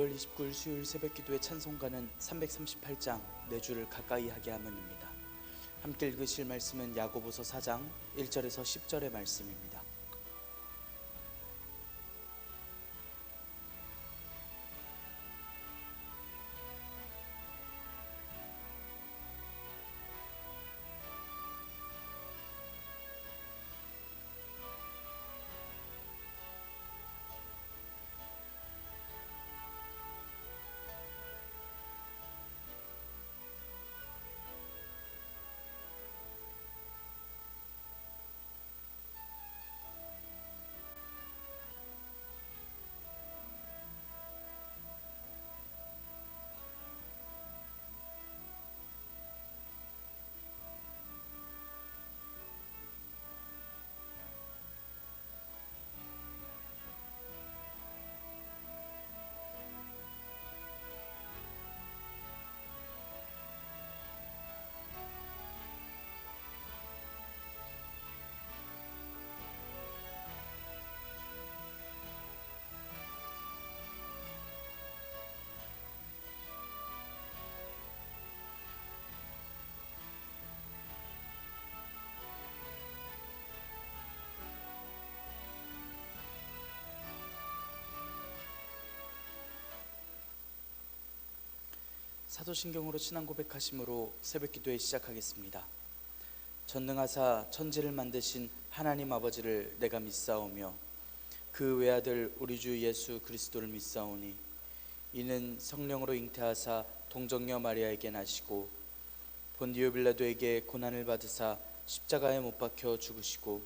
12월 29일 수요일 새벽기도의 찬송가는 338장 내 주를 가까이 하게 하면입니다. 함께 읽으실 말씀은 야고보서 4장 1절에서 10절의 말씀입니다. 사도신경으로 신앙 고백하심으로 새벽기도에 시작하겠습니다. 전능하사 천지를 만드신 하나님 아버지를 내가 믿사오며 그 외아들 우리 주 예수 그리스도를 믿사오니 이는 성령으로 잉태하사 동정녀 마리아에게 나시고 본디오 빌라도에게 고난을 받으사 십자가에 못 박혀 죽으시고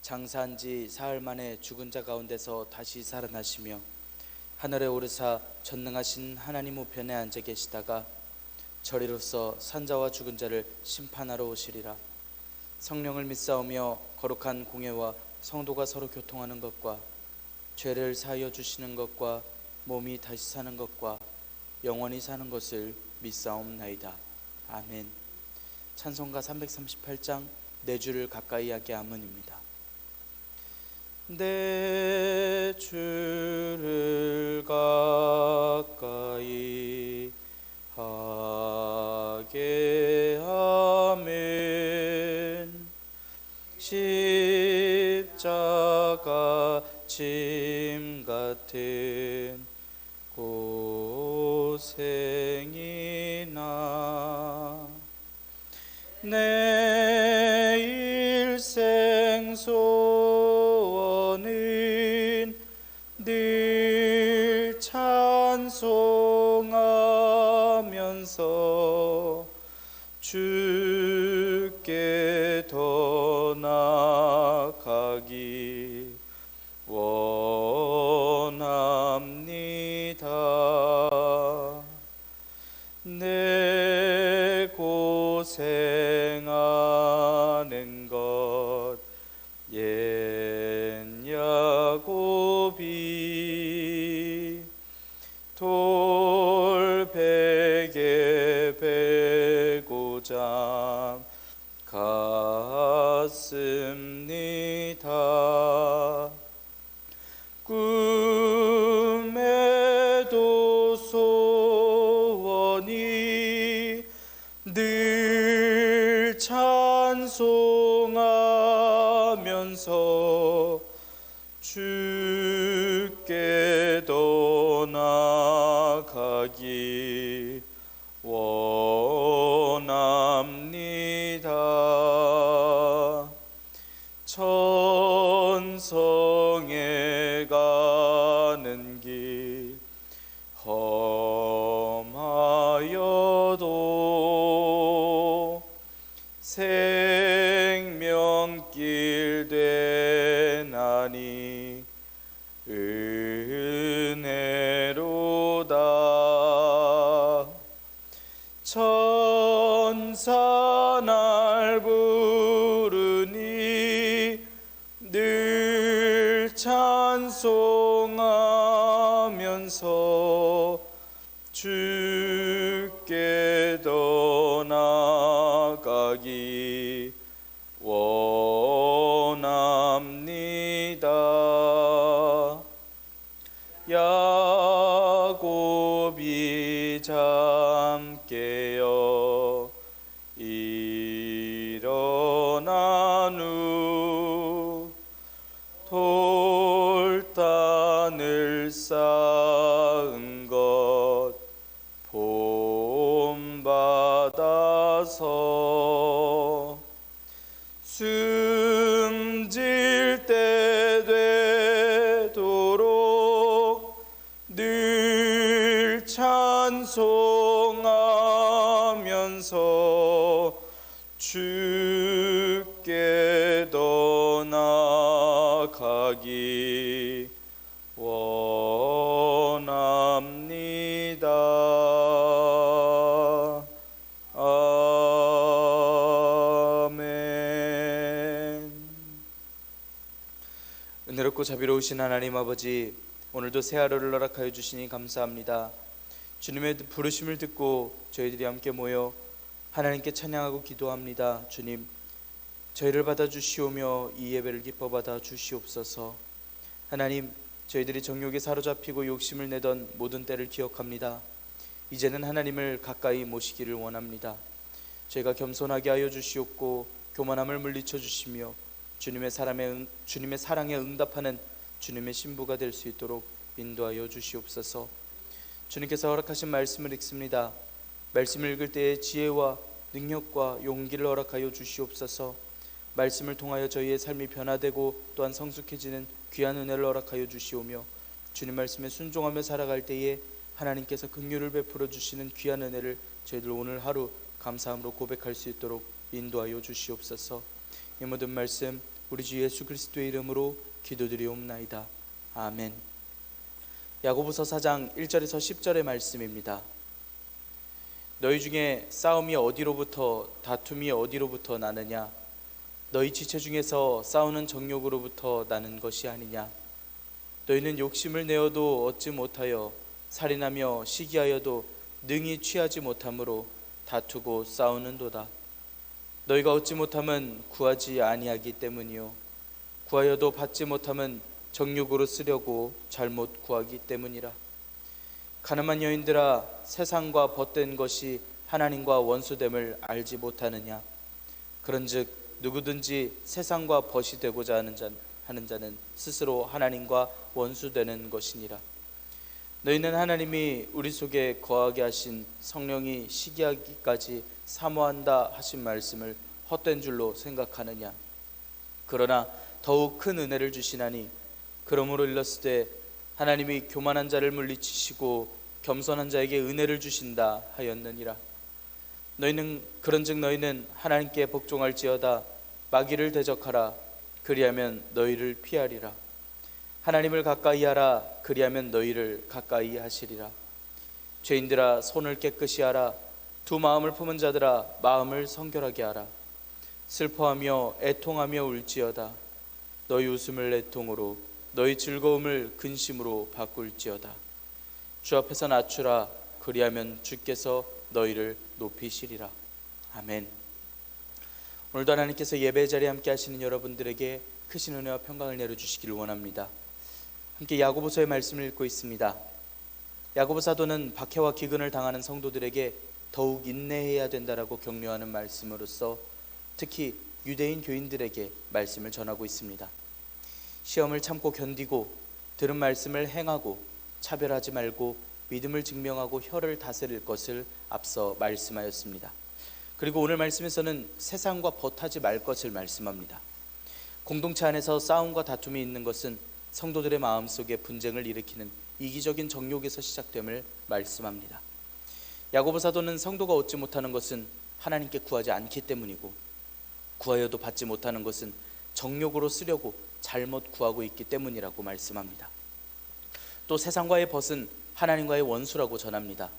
장사한 지 사흘 만에 죽은 자 가운데서 다시 살아나시며 하늘에 오르사 전능하신 하나님 우편에 앉아 계시다가 저리로서 산자와 죽은 자를 심판하러 오시리라. 성령을 믿사오며 거룩한 공예와 성도가 서로 교통하는 것과 죄를 사하여 주시는 것과 몸이 다시 사는 것과 영원히 사는 것을 믿사옵나이다. 아멘. 찬송가 338장 내 주를 가까이 하게 함은입니다. 내 주를 가까이 하게 하면 십자가 짐 같은 고생이나 내 일생 소원은 늘 찬송하면서 주께 더 나아가기 원합니다. 내 고생하는 것 옛 야곱이 돌베개 베고자 갔습니다. 꿈에도 소원이 늘 찬송하면서 주께 더 나아가기 원합니다. 천성에 가는 길 험하여도 생명길 되나니 은혜로다. 천사 날 부르니 늘 찬송하면서 주께 더 나아가기 원합니다. 야고보서 함께여 일어난 후 돌단을 쌓은 것 본받아서 숨질 때 되도록 늘 찬송하면서 주께 더 나아가기 원합니다. 아멘. 은혜롭고 자비로우신 하나님 아버지, 오늘도 새 하루를 허락하여 주시니 감사합니다. 주님의 부르심을 듣고 저희들이 함께 모여 하나님께 찬양하고 기도합니다. 주님, 저희를 받아주시오며 이 예배를 기뻐 받아 주시옵소서. 하나님, 저희들이 정욕에 사로잡히고 욕심을 내던 모든 때를 기억합니다. 이제는 하나님을 가까이 모시기를 원합니다. 저희가 겸손하게 하여 주시옵고 교만함을 물리쳐 주시며 주님의 사랑에 응답하는 주님의 신부가 될 수 있도록 인도하여 주시옵소서. 주님께서 허락하신 말씀을 읽습니다. 말씀을 읽을 때에 지혜와 능력과 용기를 허락하여 주시옵소서. 말씀을 통하여 저희의 삶이 변화되고 또한 성숙해지는 귀한 은혜를 허락하여 주시오며 주님 말씀에 순종하며 살아갈 때에 하나님께서 긍휼을 베풀어 주시는 귀한 은혜를 저희들 오늘 하루 감사함으로 고백할 수 있도록 인도하여 주시옵소서. 이 모든 말씀 우리 주 예수 그리스도의 이름으로 기도드리옵나이다. 아멘. 야고보서 4장 1절에서 10절의 말씀입니다. 너희 중에 싸움이 어디로부터 다툼이 어디로부터 나느냐? 너희 지체 중에서 싸우는 정욕으로부터 나는 것이 아니냐? 너희는 욕심을 내어도 얻지 못하여 살인하며 시기하여도 능히 취하지 못함으로 다투고 싸우는도다. 너희가 얻지 못함은 구하지 아니하기 때문이요 구하여도 받지 못함은 정욕으로 쓰려고 잘못 구하기 때문이라. 가늠한 여인들아, 세상과 벗된 것이 하나님과 원수됨을 알지 못하느냐? 그런즉 누구든지 세상과 벗이 되고자 하는 자는 스스로 하나님과 원수되는 것이니라. 너희는 하나님이 우리 속에 거하게 하신 성령이 시기하기까지 사모한다 하신 말씀을 헛된 줄로 생각하느냐? 그러나 더욱 큰 은혜를 주시나니 그러므로 일렀으되 하나님이 교만한 자를 물리치시고 겸손한 자에게 은혜를 주신다 하였느니라. 그런즉 너희는 하나님께 복종할지어다. 마귀를 대적하라. 그리하면 너희를 피하리라. 하나님을 가까이 하라. 그리하면 너희를 가까이 하시리라. 죄인들아, 손을 깨끗이 하라. 두 마음을 품은 자들아, 마음을 성결하게 하라. 슬퍼하며 애통하며 울지어다. 너희 웃음을 애통으로, 너희 즐거움을 근심으로 바꿀지어다. 주 앞에서 낮추라. 그리하면 주께서 너희를 높이시리라. 아멘. 오늘도 하나님께서 예배 자리에 함께 하시는 여러분들에게 크신 은혜와 평강을 내려주시기를 원합니다. 함께 야고보서의 말씀을 읽고 있습니다. 야고보 사도는 박해와 기근을 당하는 성도들에게 더욱 인내해야 된다라고 격려하는 말씀으로써 특히 유대인 교인들에게 말씀을 전하고 있습니다. 시험을 참고 견디고 들은 말씀을 행하고 차별하지 말고 믿음을 증명하고 혀를 다스릴 것을 앞서 말씀하였습니다. 그리고 오늘 말씀에서는 세상과 벗하지 말 것을 말씀합니다. 공동체 안에서 싸움과 다툼이 있는 것은 성도들의 마음속에 분쟁을 일으키는 이기적인 정욕에서 시작됨을 말씀합니다. 야고보 사도는 성도가 얻지 못하는 것은 하나님께 구하지 않기 때문이고 구하여도 받지 못하는 것은 정욕으로 쓰려고 잘못 구하고 있기 때문이라고 말씀합니다. 또 세상과의 벗은 하나님과의 원수라고 전합니다.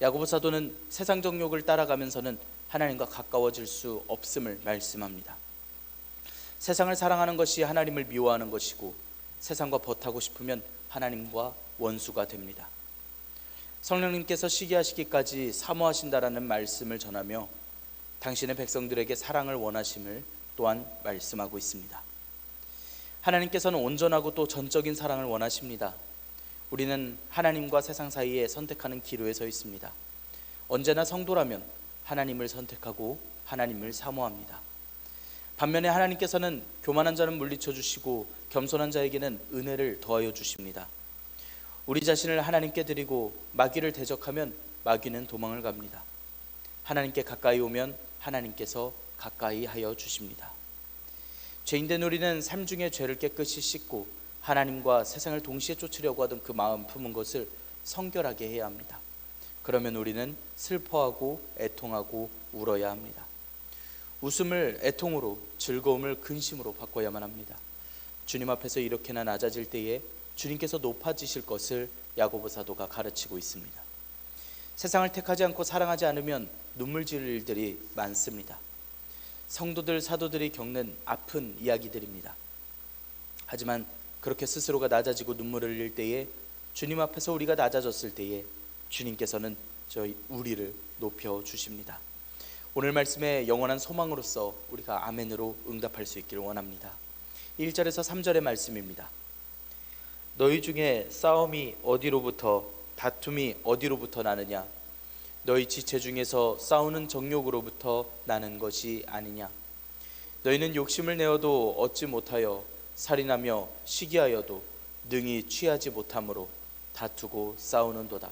야고보 사도는 세상 정욕을 따라가면서는 하나님과 가까워질 수 없음을 말씀합니다. 세상을 사랑하는 것이 하나님을 미워하는 것이고 세상과 벗하고 싶으면 하나님과 원수가 됩니다. 성령님께서 시기하시기까지 사모하신다라는 말씀을 전하며 당신의 백성들에게 사랑을 원하심을 또한 말씀하고 있습니다. 하나님께서는 온전하고 또 전적인 사랑을 원하십니다. 우리는 하나님과 세상 사이에 선택하는 기로에 서 있습니다. 언제나 성도라면 하나님을 선택하고 하나님을 사모합니다. 반면에 하나님께서는 교만한 자는 물리쳐 주시고 겸손한 자에게는 은혜를 더하여 주십니다. 우리 자신을 하나님께 드리고 마귀를 대적하면 마귀는 도망을 갑니다. 하나님께 가까이 오면 하나님께서 가까이 하여 주십니다. 죄인된 우리는 삶 중에 죄를 깨끗이 씻고 하나님과 세상을 동시에 쫓으려고 하던 그 마음 품은 것을 성결하게 해야 합니다. 그러면 우리는 슬퍼하고 애통하고 울어야 합니다. 웃음을 애통으로, 즐거움을 근심으로 바꿔야만 합니다. 주님 앞에서 이렇게나 낮아질 때에 주님께서 높아지실 것을 야고보 사도가 가르치고 있습니다. 세상을 택하지 않고 사랑하지 않으면 눈물 지을 일들이 많습니다. 성도들, 사도들이 겪는 아픈 이야기들입니다. 하지만 그렇게 스스로가 낮아지고 눈물을 흘릴 때에, 주님 앞에서 우리가 낮아졌을 때에 주님께서는 우리를 높여 주십니다. 오늘 말씀의 영원한 소망으로서 우리가 아멘으로 응답할 수 있기를 원합니다. 1절에서 3절의 말씀입니다. 너희 중에 싸움이 어디로부터, 다툼이 어디로부터 나느냐? 너희 지체 중에서 싸우는 정욕으로부터 나는 것이 아니냐? 너희는 욕심을 내어도 얻지 못하여, 살인하며 시기하여도 능히 취하지 못함으로 다투고 싸우는도다.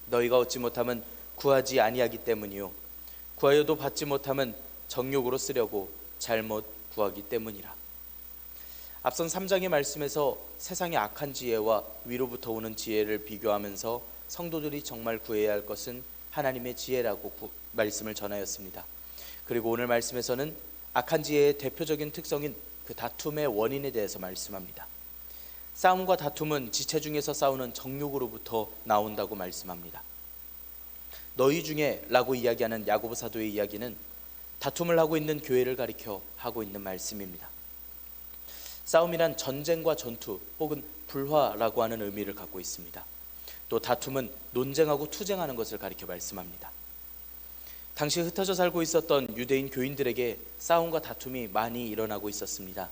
너희가 얻지 못함은 구하지 아니하기 때문이요, 구하여도 받지 못함은 정욕으로 쓰려고 잘못 구하기 때문이라. 앞선 3장의 말씀에서 세상의 악한 지혜와 위로부터 오는 지혜를 비교하면서 성도들이 정말 구해야 할 것은 하나님의 지혜라고 말씀을 전하였습니다. 그리고 오늘 말씀에서는 악한 지혜의 대표적인 특성인 그 다툼의 원인에 대해서 말씀합니다. 싸움과 다툼은 지체 중에서 싸우는 정욕으로부터 나온다고 말씀합니다. 너희 중에 라고 이야기하는 야고보 사도의 이야기는 다툼을 하고 있는 교회를 가리켜 하고 있는 말씀입니다. 싸움이란 전쟁과 전투 혹은 불화라고 하는 의미를 갖고 있습니다. 또 다툼은 논쟁하고 투쟁하는 것을 가리켜 말씀합니다. 당시 흩어져 살고 있었던 유대인 교인들에게 싸움과 다툼이 많이 일어나고 있었습니다.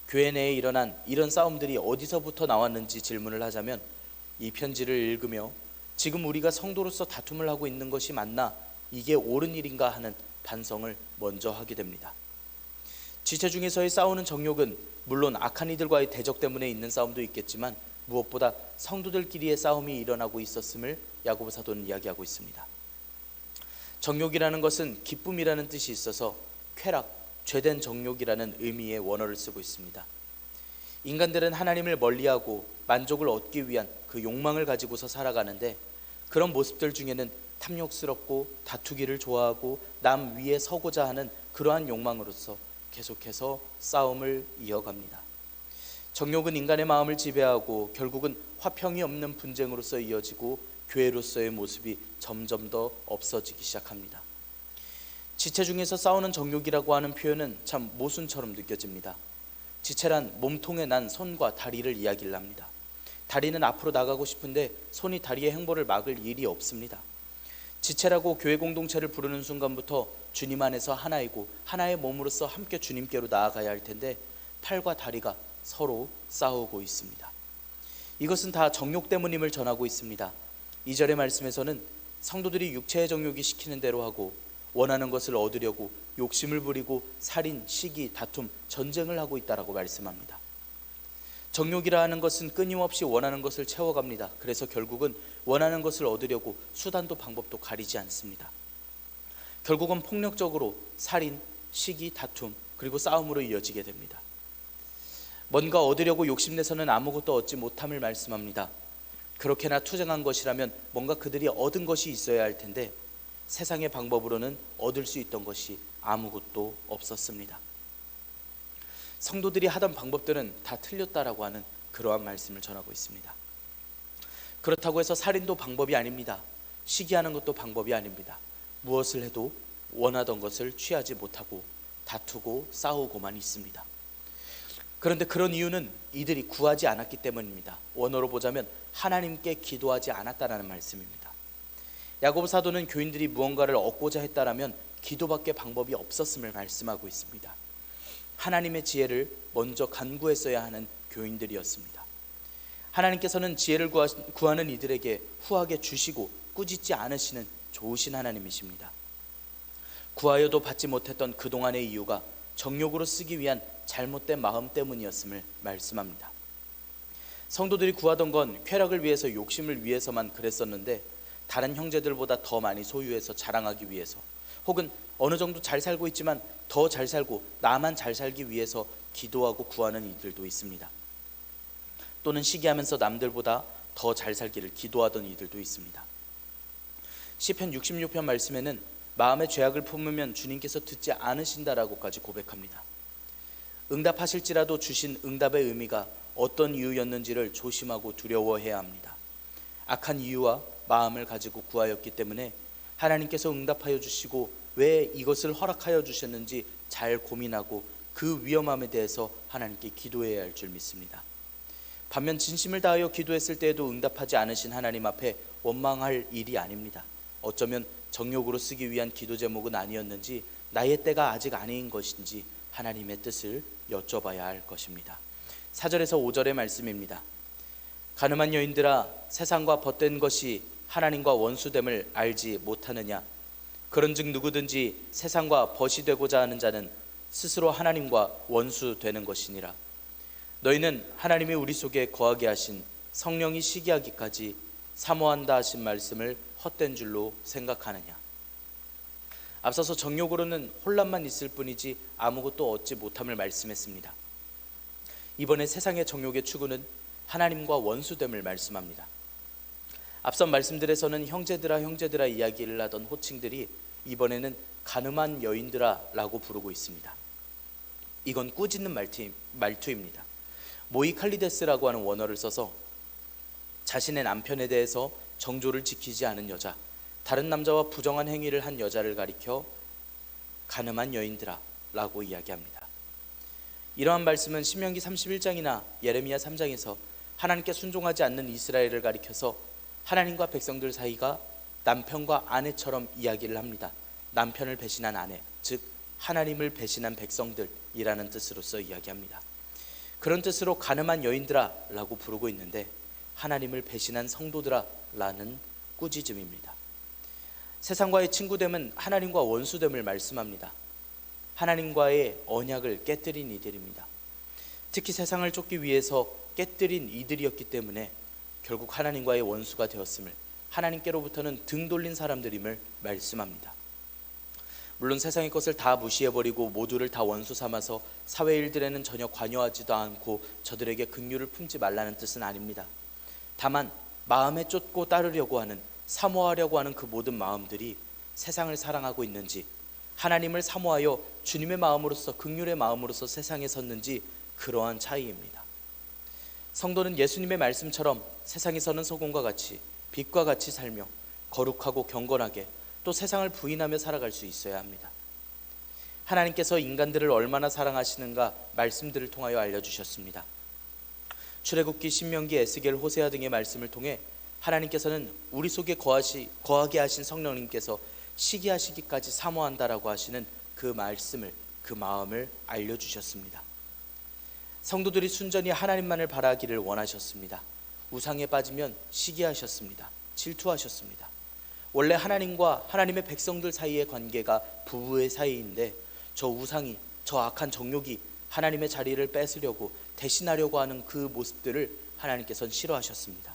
교회 내에 일어난 이런 싸움들이 어디서부터 나왔는지 질문을 하자면 이 편지를 읽으며 지금 우리가 성도로서 다툼을 하고 있는 것이 맞나? 이게 옳은 일인가 하는 반성을 먼저 하게 됩니다. 지체 중에서의 싸우는 정욕은 물론 악한 이들과의 대적 때문에 있는 싸움도 있겠지만 무엇보다 성도들끼리의 싸움이 일어나고 있었음을 야고보 사도는 이야기하고 있습니다. 정욕이라는 것은 기쁨이라는 뜻이 있어서 쾌락, 죄된 정욕이라는 의미의 원어를 쓰고 있습니다. 인간들은 하나님을 멀리하고 만족을 얻기 위한 그 욕망을 가지고서 살아가는데, 그런 모습들 중에는 탐욕스럽고 다투기를 좋아하고 남 위에 서고자 하는 그러한 욕망으로서 계속해서 싸움을 이어갑니다. 정욕은 인간의 마음을 지배하고 결국은 화평이 없는 분쟁으로서 이어지고 교회로서의 모습이 점점 더 없어지기 시작합니다. 지체 중에서 싸우는 정욕이라고 하는 표현은 참 모순처럼 느껴집니다. 지체란 몸통에 난 손과 다리를 이야기를 합니다. 다리는 앞으로 나가고 싶은데 손이 다리의 행보를 막을 일이 없습니다. 지체라고 교회 공동체를 부르는 순간부터 주님 안에서 하나이고 하나의 몸으로서 함께 주님께로 나아가야 할 텐데 팔과 다리가 서로 싸우고 있습니다. 이것은 다 정욕 때문임을 전하고 있습니다. 2절의 말씀에서는 성도들이 육체의 정욕이 시키는 대로 하고 원하는 것을 얻으려고 욕심을 부리고 살인, 시기, 다툼, 전쟁을 하고 있다라고 말씀합니다. 정욕이라 하는 것은 끊임없이 원하는 것을 채워갑니다. 그래서 결국은 원하는 것을 얻으려고 수단도 방법도 가리지 않습니다. 결국은 폭력적으로 살인, 시기, 다툼, 그리고 싸움으로 이어지게 됩니다. 뭔가 얻으려고 욕심내서는 아무것도 얻지 못함을 말씀합니다. 그렇게나 투쟁한 것이라면 뭔가 그들이 얻은 것이 있어야 할 텐데 세상의 방법으로는 얻을 수 있던 것이 아무것도 없었습니다. 성도들이 하던 방법들은 다 틀렸다라고 하는 그러한 말씀을 전하고 있습니다. 그렇다고 해서 살인도 방법이 아닙니다. 시기하는 것도 방법이 아닙니다. 무엇을 해도 원하던 것을 취하지 못하고 다투고 싸우고만 있습니다. 그런데 그런 이유는 이들이 구하지 않았기 때문입니다. 원어로 보자면 하나님께 기도하지 않았다라는 말씀입니다. 야고보 사도는 교인들이 무언가를 얻고자 했다라면 기도밖에 방법이 없었음을 말씀하고 있습니다. 하나님의 지혜를 먼저 간구했어야 하는 교인들이었습니다. 하나님께서는 지혜를 구하는 이들에게 후하게 주시고 꾸짖지 않으시는 좋으신 하나님이십니다. 구하여도 받지 못했던 그동안의 이유가 정욕으로 쓰기 위한 잘못된 마음 때문이었음을 말씀합니다. 성도들이 구하던 건 쾌락을 위해서, 욕심을 위해서만 그랬었는데, 다른 형제들보다 더 많이 소유해서 자랑하기 위해서, 혹은 어느 정도 잘 살고 있지만 더 잘 살고 나만 잘 살기 위해서 기도하고 구하는 이들도 있습니다. 또는 시기하면서 남들보다 더 잘 살기를 기도하던 이들도 있습니다. 시편 66편 말씀에는 마음의 죄악을 품으면 주님께서 듣지 않으신다라고까지 고백합니다. 응답하실지라도 주신 응답의 의미가 어떤 이유였는지를 조심하고 두려워해야 합니다. 악한 이유와 마음을 가지고 구하였기 때문에 하나님께서 응답하여 주시고 왜 이것을 허락하여 주셨는지 잘 고민하고 그 위험함에 대해서 하나님께 기도해야 할 줄 믿습니다. 반면 진심을 다하여 기도했을 때에도 응답하지 않으신 하나님 앞에 원망할 일이 아닙니다. 어쩌면 정욕으로 쓰기 위한 기도 제목은 아니었는지, 나의 때가 아직 아닌 것인지 하나님의 뜻을 여쭤봐야 할 것입니다. 4절에서 5절의 말씀입니다. 가늠한 여인들아, 세상과 벗된 것이 하나님과 원수됨을 알지 못하느냐? 그런즉 누구든지 세상과 벗이 되고자 하는 자는 스스로 하나님과 원수 되는 것이니라. 너희는 하나님이 우리 속에 거하게 하신 성령이 시기하기까지 사모한다 하신 말씀을 헛된 줄로 생각하느냐? 앞서서 정욕으로는 혼란만 있을 뿐이지 아무것도 얻지 못함을 말씀했습니다. 이번에 세상의 정욕의 추구는 하나님과 원수됨을 말씀합니다. 앞선 말씀들에서는 형제들아 이야기를 하던 호칭들이 이번에는 가늠한 여인들아 라고 부르고 있습니다. 이건 꾸짖는 말투입니다. 모이칼리데스라고 하는 원어를 써서 자신의 남편에 대해서 정조를 지키지 않은 여자, 다른 남자와 부정한 행위를 한 여자를 가리켜 가늠한 여인들아 라고 이야기합니다. 이러한 말씀은 신명기 31장이나 예레미야 3장에서 하나님께 순종하지 않는 이스라엘을 가리켜서 하나님과 백성들 사이가 남편과 아내처럼 이야기를 합니다. 남편을 배신한 아내, 즉 하나님을 배신한 백성들이라는 뜻으로서 이야기합니다. 그런 뜻으로 가늠한 여인들아 라고 부르고 있는데, 하나님을 배신한 성도들아 라는 꾸짖음입니다. 세상과의 친구됨은 하나님과 원수됨을 말씀합니다. 하나님과의 언약을 깨뜨린 이들입니다. 특히 세상을 쫓기 위해서 깨뜨린 이들이었기 때문에 결국 하나님과의 원수가 되었음을, 하나님께로부터는 등 돌린 사람들임을 말씀합니다. 물론 세상의 것을 다 무시해버리고 모두를 다 원수 삼아서 사회 일들에는 전혀 관여하지도 않고 저들에게 긍휼을 품지 말라는 뜻은 아닙니다. 다만 마음에 쫓고 따르려고 하는, 사모하려고 하는 그 모든 마음들이 세상을 사랑하고 있는지, 하나님을 사모하여 주님의 마음으로서, 긍휼의 마음으로서 세상에 섰는지, 그러한 차이입니다. 성도는 예수님의 말씀처럼 세상에서는 소금과 같이, 빛과 같이 살며 거룩하고 경건하게, 또 세상을 부인하며 살아갈 수 있어야 합니다. 하나님께서 인간들을 얼마나 사랑하시는가 말씀들을 통하여 알려주셨습니다. 출애굽기, 신명기, 에스겔, 호세아 등의 말씀을 통해 하나님께서는 우리 속에 거하게 하신 성령님께서 시기하시기까지 사모한다라고 하시는 그 말씀을, 그 마음을 알려주셨습니다. 성도들이 순전히 하나님만을 바라기를 원하셨습니다. 우상에 빠지면 시기하셨습니다. 질투하셨습니다. 원래 하나님과 하나님의 백성들 사이의 관계가 부부의 사이인데, 저 우상이, 저 악한 정욕이 하나님의 자리를 뺏으려고, 대신하려고 하는 그 모습들을 하나님께서는 싫어하셨습니다.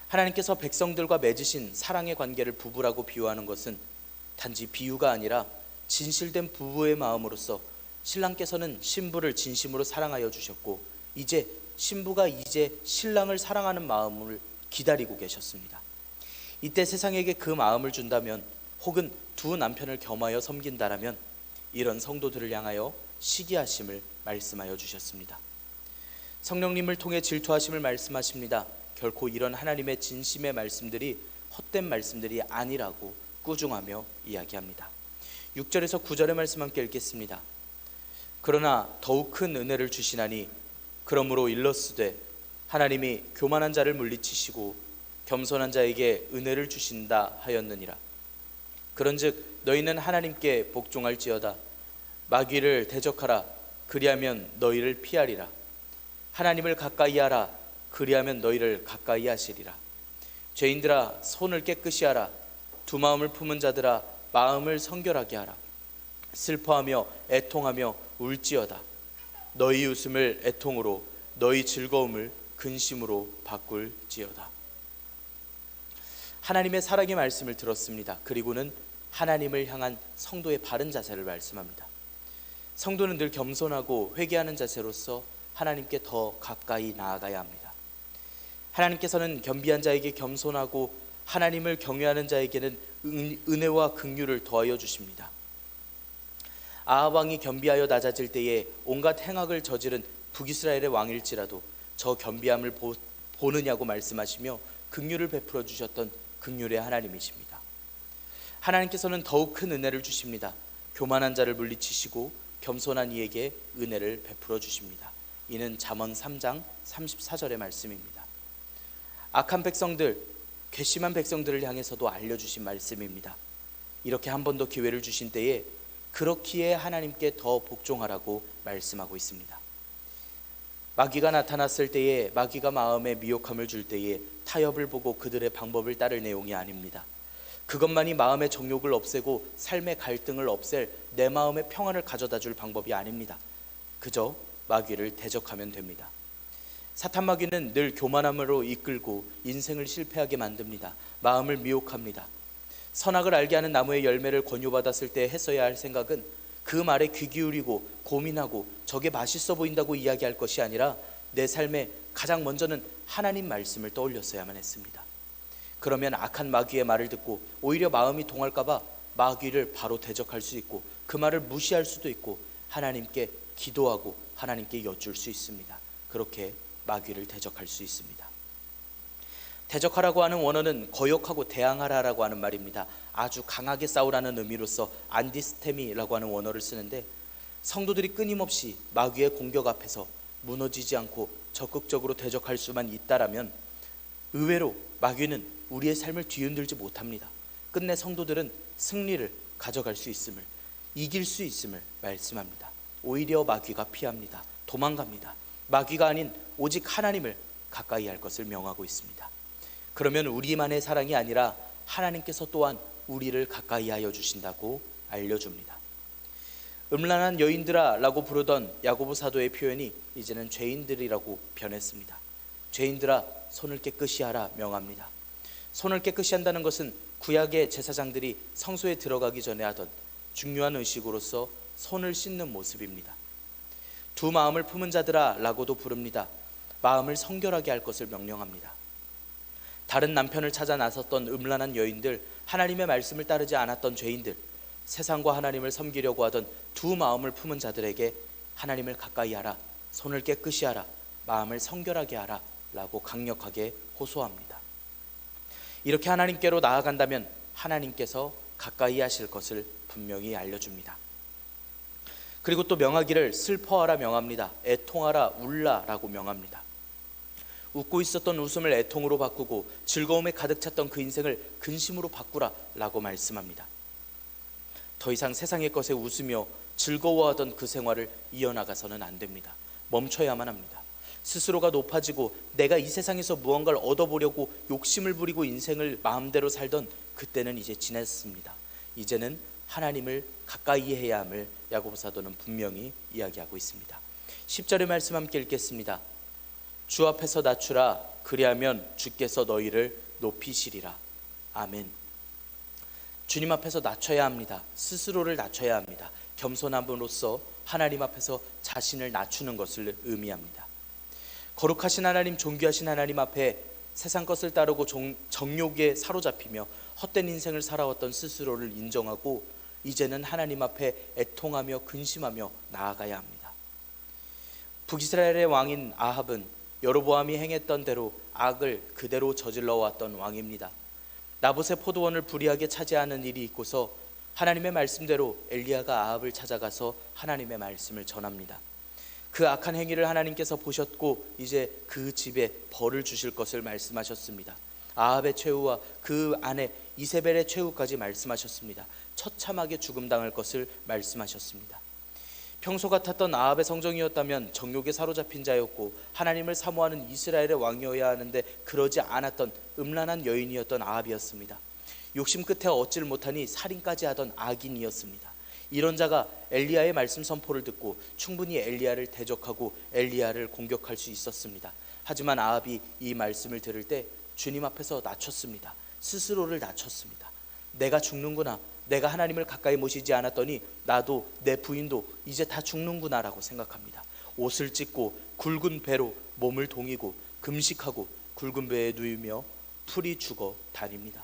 하나님께서 백성들과 맺으신 사랑의 관계를 부부라고 비유하는 것은 단지 비유가 아니라 진실된 부부의 마음으로서 신랑께서는 신부를 진심으로 사랑하여 주셨고, 이제 신부가 신랑을 사랑하는 마음을 기다리고 계셨습니다. 이때 세상에게 그 마음을 준다면, 혹은 두 남편을 겸하여 섬긴다라면 이런 성도들을 향하여 시기하심을 말씀하여 주셨습니다. 성령님을 통해 질투하심을 말씀하십니다. 결코 이런 하나님의 진심의 말씀들이 헛된 말씀들이 아니라고 꾸중하며 이야기합니다. 6절에서 9절의 말씀 함께 읽겠습니다. 그러나 더욱 큰 은혜를 주시나니 그러므로 일러스되 하나님이 교만한 자를 물리치시고 겸손한 자에게 은혜를 주신다 하였느니라. 그런즉 너희는 하나님께 복종할지어다. 마귀를 대적하라. 그리하면 너희를 피하리라. 하나님을 가까이 하라. 그리하면 너희를 가까이 하시리라. 죄인들아 손을 깨끗이 하라. 두 마음을 품은 자들아 마음을 성결하게 하라. 슬퍼하며 애통하며 울지어다. 너희 웃음을 애통으로 너희 즐거움을 근심으로 바꿀지어다. 하나님의 사랑의 말씀을 들었습니다. 그리고는 하나님을 향한 성도의 바른 자세를 말씀합니다. 성도는 늘 겸손하고 회개하는 자세로서 하나님께 더 가까이 나아가야 합니다. 하나님께서는 겸비한 자에게 겸손하고 하나님을 경외하는 자에게는 은혜와 긍휼을 더하여 주십니다. 아합 왕이 겸비하여 낮아질 때에 온갖 행악을 저지른 북이스라엘의 왕일지라도 저 겸비함을 보느냐고 말씀하시며 긍휼을 베풀어 주셨던 긍휼의 하나님이십니다. 하나님께서는 더욱 큰 은혜를 주십니다. 교만한 자를 물리치시고 겸손한 이에게 은혜를 베풀어 주십니다. 이는 잠언 3장 34절의 말씀입니다. 악한 백성들, 괘씸한 백성들을 향해서도 알려주신 말씀입니다. 이렇게 한 번 더 기회를 주신 때에 그렇기에 하나님께 더 복종하라고 말씀하고 있습니다. 마귀가 나타났을 때에, 마귀가 마음에 미혹함을 줄 때에 타협을 보고 그들의 방법을 따를 내용이 아닙니다. 그것만이 마음의 정욕을 없애고 삶의 갈등을 없앨 내 마음의 평안을 가져다 줄 방법이 아닙니다. 그저 마귀를 대적하면 됩니다. 사탄 마귀는 늘 교만함으로 이끌고 인생을 실패하게 만듭니다. 마음을 미혹합니다. 선악을 알게 하는 나무의 열매를 권유받았을 때 했어야 할 생각은 그 말에 귀 기울이고 고민하고 저게 맛있어 보인다고 이야기할 것이 아니라 내 삶에 가장 먼저는 하나님 말씀을 떠올렸어야만 했습니다. 그러면 악한 마귀의 말을 듣고 오히려 마음이 동할까봐 마귀를 바로 대적할 수 있고 그 말을 무시할 수도 있고 하나님께 기도하고 하나님께 여쭐 수 있습니다. 그렇게 마귀를 대적할 수 있습니다. 대적하라고 하는 원어는 거역하고 대항하라라고 하는 말입니다. 아주 강하게 싸우라는 의미로서 안디스테미라고 하는 원어를 쓰는데, 성도들이 끊임없이 마귀의 공격 앞에서 무너지지 않고 적극적으로 대적할 수만 있다라면 의외로 마귀는 우리의 삶을 뒤흔들지 못합니다. 끝내 성도들은 승리를 가져갈 수 있음을, 이길 수 있음을 말씀합니다. 오히려 마귀가 피합니다. 도망갑니다. 마귀가 아닌 오직 하나님을 가까이 할 것을 명하고 있습니다. 그러면 우리만의 사랑이 아니라 하나님께서 또한 우리를 가까이 하여 주신다고 알려줍니다. 음란한 여인들아 라고 부르던 야고보 사도의 표현이 이제는 죄인들이라고 변했습니다. 죄인들아 손을 깨끗이 하라 명합니다. 손을 깨끗이 한다는 것은 구약의 제사장들이 성소에 들어가기 전에 하던 중요한 의식으로서 손을 씻는 모습입니다. 두 마음을 품은 자들아 라고도 부릅니다. 마음을 성결하게 할 것을 명령합니다. 다른 남편을 찾아 나섰던 음란한 여인들, 하나님의 말씀을 따르지 않았던 죄인들, 세상과 하나님을 섬기려고 하던 두 마음을 품은 자들에게 하나님을 가까이 하라, 손을 깨끗이 하라, 마음을 성결하게 하라 라고 강력하게 호소합니다. 이렇게 하나님께로 나아간다면 하나님께서 가까이 하실 것을 분명히 알려줍니다. 그리고 또 명하기를 슬퍼하라 명합니다. 애통하라 울라 라고 명합니다. 웃고 있었던 웃음을 애통으로 바꾸고 즐거움에 가득 찼던 그 인생을 근심으로 바꾸라 라고 말씀합니다. 더 이상 세상의 것에 웃으며 즐거워하던 그 생활을 이어나가서는 안 됩니다. 멈춰야만 합니다. 스스로가 높아지고 내가 이 세상에서 무언가를 얻어보려고 욕심을 부리고 인생을 마음대로 살던 그때는 이제 지났습니다. 이제는 하나님을 가까이 해야 함을 야고보 사도는 분명히 이야기하고 있습니다. 10절의 말씀 함께 읽겠습니다. 주 앞에서 낮추라, 그리하면 주께서 너희를 높이시리라. 아멘. 주님 앞에서 낮춰야 합니다. 스스로를 낮춰야 합니다. 겸손함으로써 하나님 앞에서 자신을 낮추는 것을 의미합니다. 거룩하신 하나님, 존귀하신 하나님 앞에 세상 것을 따르고 정욕에 사로잡히며 헛된 인생을 살아왔던 스스로를 인정하고 이제는 하나님 앞에 애통하며 근심하며 나아가야 합니다. 북이스라엘의 왕인 아합은 여로보암이 행했던 대로 악을 그대로 저질러 왔던 왕입니다. 나봇의 포도원을 불의하게 차지하는 일이 있고서 하나님의 말씀대로 엘리야가 아합을 찾아가서 하나님의 말씀을 전합니다. 그 악한 행위를 하나님께서 보셨고 이제 그 집에 벌을 주실 것을 말씀하셨습니다. 아합의 최후와 그 아내 이세벨의 최후까지 말씀하셨습니다. 처참하게 죽음당할 것을 말씀하셨습니다. 평소 같았던 아합의 성정이었다면 정욕에 사로잡힌 자였고 하나님을 사모하는 이스라엘의 왕이어야 하는데 그러지 않았던 음란한 여인이었던 아합이었습니다. 욕심 끝에 얻질 못하니 살인까지 하던 악인이었습니다. 이런 자가 엘리야의 말씀 선포를 듣고 충분히 엘리야를 대적하고 엘리야를 공격할 수 있었습니다. 하지만 아합이 이 말씀을 들을 때 주님 앞에서 낮췄습니다. 스스로를 낮췄습니다. 내가 죽는구나, 내가 하나님을 가까이 모시지 않았더니 나도 내 부인도 이제 다 죽는구나 라고 생각합니다. 옷을 찢고 굵은 배로 몸을 동이고 금식하고 굵은 배에 누이며 풀이 죽어 다닙니다.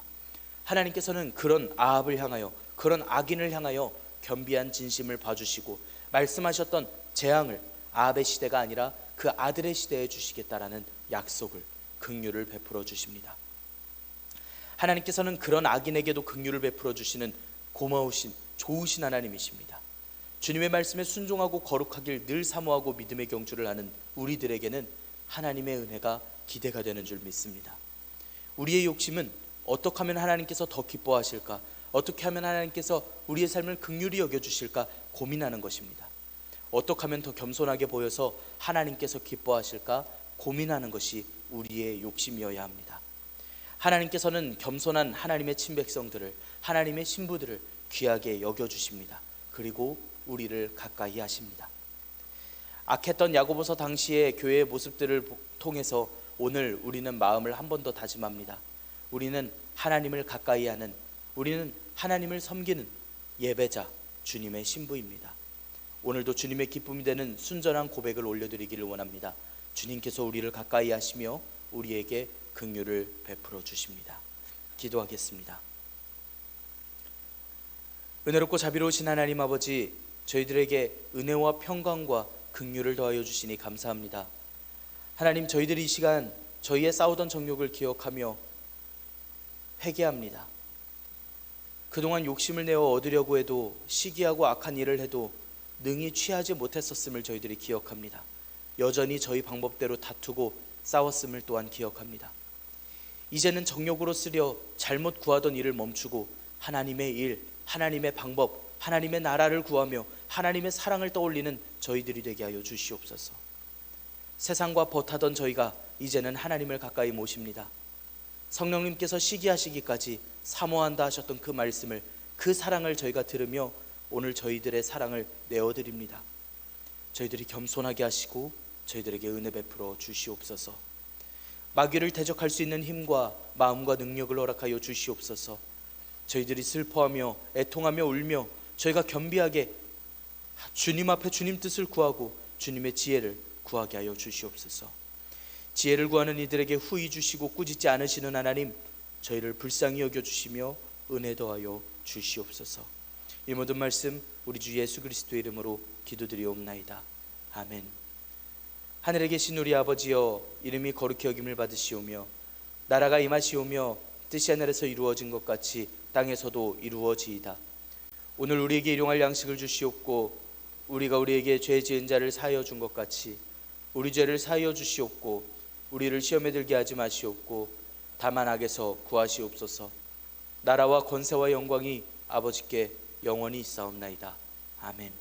하나님께서는 그런 아합을 향하여, 그런 악인을 향하여 겸비한 진심을 봐주시고 말씀하셨던 재앙을 아합의 시대가 아니라 그 아들의 시대에 주시겠다라는 약속을, 긍휼을 베풀어 주십니다. 하나님께서는 그런 악인에게도 긍휼을 베풀어 주시는 고마우신, 좋으신 하나님이십니다. 주님의 말씀에 순종하고 거룩하길 늘 사모하고 믿음의 경주를 하는 우리들에게는 하나님의 은혜가 기대가 되는 줄 믿습니다. 우리의 욕심은 어떻게 하면 하나님께서 더 기뻐하실까, 어떻게 하면 하나님께서 우리의 삶을 긍휼히 여겨주실까 고민하는 것입니다. 어떻게 하면 더 겸손하게 보여서 하나님께서 기뻐하실까 고민하는 것이 우리의 욕심이어야 합니다. 하나님께서는 겸손한 하나님의 친백성들을, 하나님의 신부들을 귀하게 여겨주십니다. 그리고 우리를 가까이 하십니다. 악했던 야고보서 당시의 교회의 모습들을 통해서 오늘 우리는 마음을 한 번 더 다짐합니다. 우리는 하나님을 가까이 하는, 우리는 하나님을 섬기는 예배자, 주님의 신부입니다. 오늘도 주님의 기쁨이 되는 순전한 고백을 올려드리기를 원합니다. 주님께서 우리를 가까이 하시며 우리에게 긍휼을 베풀어 주십니다. 기도하겠습니다. 은혜롭고 자비로우신 하나님 아버지, 저희들에게 은혜와 평강과 긍휼을 더하여 주시니 감사합니다. 하나님, 저희들이 이 시간 저희의 싸우던 정욕을 기억하며 회개합니다. 그동안 욕심을 내어 얻으려고 해도, 시기하고 악한 일을 해도 능히 취하지 못했었음을 저희들이 기억합니다. 여전히 저희 방법대로 다투고 싸웠음을 또한 기억합니다. 이제는 정욕으로 쓰려 잘못 구하던 일을 멈추고 하나님의 일, 하나님의 방법, 하나님의 나라를 구하며 하나님의 사랑을 떠올리는 저희들이 되게 하여 주시옵소서. 세상과 버타던 저희가 이제는 하나님을 가까이 모십니다. 성령님께서 시기하시기까지 사모한다 하셨던 그 말씀을, 그 사랑을 저희가 들으며 오늘 저희들의 사랑을 내어드립니다. 저희들이 겸손하게 하시고 저희들에게 은혜 베풀어 주시옵소서. 마귀를 대적할 수 있는 힘과 마음과 능력을 허락하여 주시옵소서. 저희들이 슬퍼하며 애통하며 울며 저희가 겸비하게 주님 앞에 주님 뜻을 구하고 주님의 지혜를 구하게 하여 주시옵소서. 지혜를 구하는 이들에게 후히 주시고 꾸짖지 않으시는 하나님, 저희를 불쌍히 여겨주시며 은혜 더하여 주시옵소서. 이 모든 말씀 우리 주 예수 그리스도의 이름으로 기도드리옵나이다. 아멘. 하늘에 계신 우리 아버지여, 이름이 거룩히 여김을 받으시오며 나라가 임하시오며 뜻이 하늘에서 이루어진 것 같이 땅에서도 이루어지이다. 오늘 우리에게 일용할 양식을 주시옵고 우리가 우리에게 죄 지은 자를 사하여 준 것 같이 우리 죄를 사하여 주시옵고 우리를 시험에 들게 하지 마시옵고 다만 악에서 구하시옵소서. 나라와 권세와 영광이 아버지께 영원히 있사옵나이다. 아멘.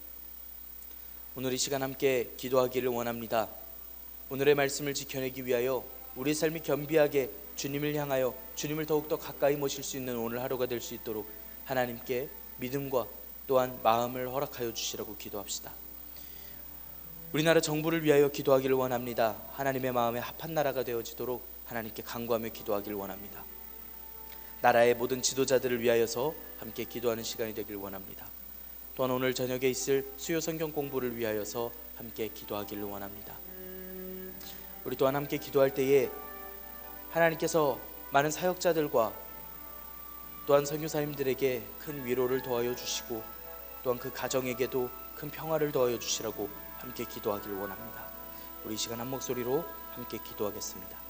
오늘 이 시간 함께 기도하기를 원합니다. 오늘의 말씀을 지켜내기 위하여 우리 삶이 겸비하게 주님을 향하여 주님을 더욱더 가까이 모실 수 있는 오늘 하루가 될 수 있도록 하나님께 믿음과 또한 마음을 허락하여 주시라고 기도합시다. 우리나라 정부를 위하여 기도하기를 원합니다. 하나님의 마음에 합한 나라가 되어지도록 하나님께 간구하며 기도하기를 원합니다. 나라의 모든 지도자들을 위하여서 함께 기도하는 시간이 되길 원합니다. 또한 오늘 저녁에 있을 수요 성경 공부를 위하여서 함께 기도하기를 원합니다. 우리 또한 함께 기도할 때에 하나님께서 많은 사역자들과 또한 선교사님들에게 큰 위로를 더하여 주시고 또한 그 가정에게도 큰 평화를 더하여 주시라고 함께 기도하기를 원합니다. 우리 이 시간 한 목소리로 함께 기도하겠습니다.